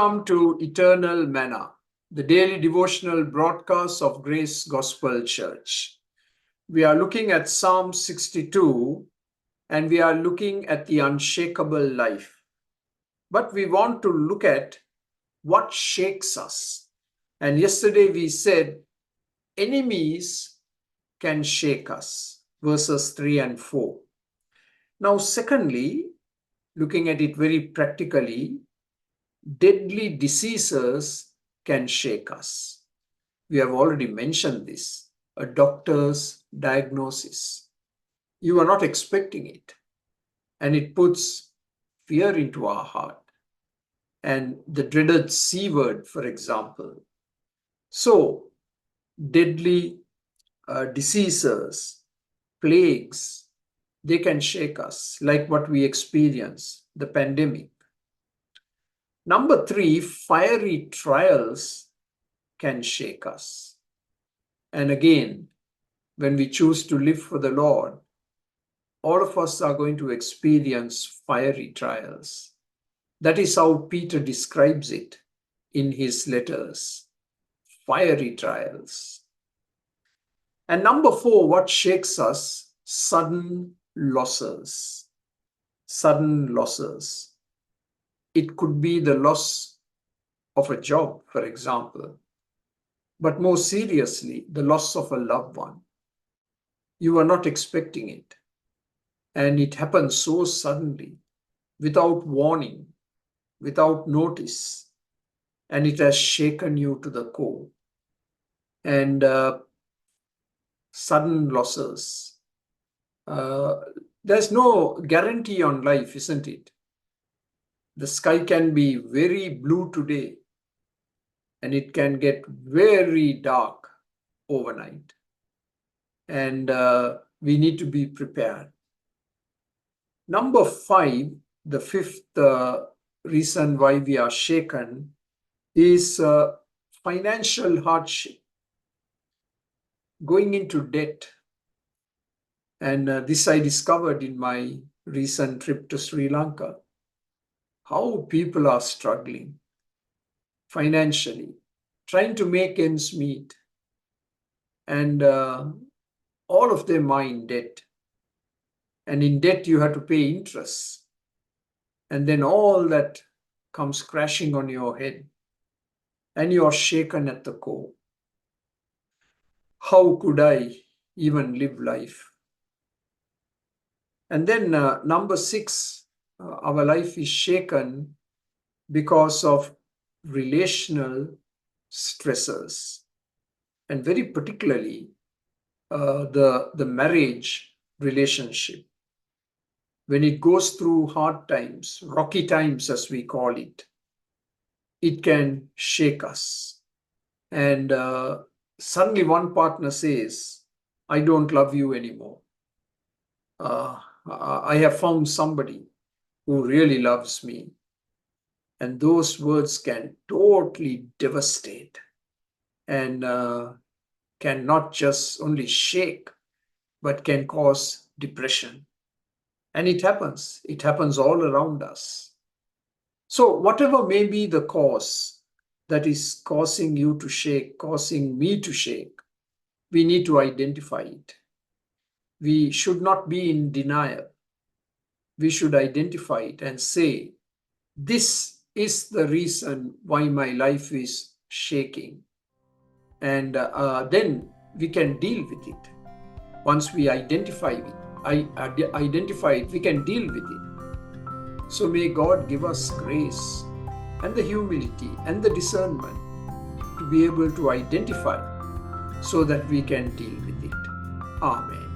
Welcome to Eternal Manna, the daily devotional broadcast of Grace Gospel Church. We are looking at Psalm 62 and we are looking at the unshakable life. But we want to look at what shakes us. And yesterday we said enemies can shake us, verses 3 and 4. Now, secondly, looking at it very practically, deadly diseases can shake us. We have already mentioned this, a doctor's diagnosis. You are not expecting it, and it puts fear into our heart. And the dreaded C word, for example. So, deadly diseases, plagues, they can shake us, like what we experience, the pandemic. Number 3, fiery trials can shake us. And again, when we choose to live for the Lord, all of us are going to experience fiery trials. That is how Peter describes it in his letters, fiery trials. And number 4, what shakes us? Sudden losses. Sudden losses. It could be the loss of a job, for example, but more seriously, the loss of a loved one. You are not expecting it, and it happens so suddenly, without warning, without notice, and it has shaken you to the core. And sudden losses. There's no guarantee on life, isn't it? The sky can be very blue today, and it can get very dark overnight. And we need to be prepared. Number 5, the fifth reason why we are shaken is financial hardship, going into debt. And this I discovered in my recent trip to Sri Lanka. How people are struggling financially, trying to make ends meet, and all of them are in debt. And in debt, you have to pay interest. And then all that comes crashing on your head, and you are shaken at the core. How could I even live life? And then number 6, our life is shaken because of relational stressors, and very particularly the marriage relationship. When it goes through hard times, rocky times as we call it, it can shake us. And suddenly one partner says, I don't love you anymore. I have found somebody who really loves me. And those words can totally devastate and can not just only shake, but can cause depression. And it happens all around us. So whatever may be the cause that is causing you to shake, causing me to shake, we need to identify it. We should not be in denial. We should identify it and say, this is the reason why my life is shaking. And then we can deal with it. Once we identify it, we can deal with it. So may God give us grace and the humility and the discernment to be able to identify so that we can deal with it. Amen.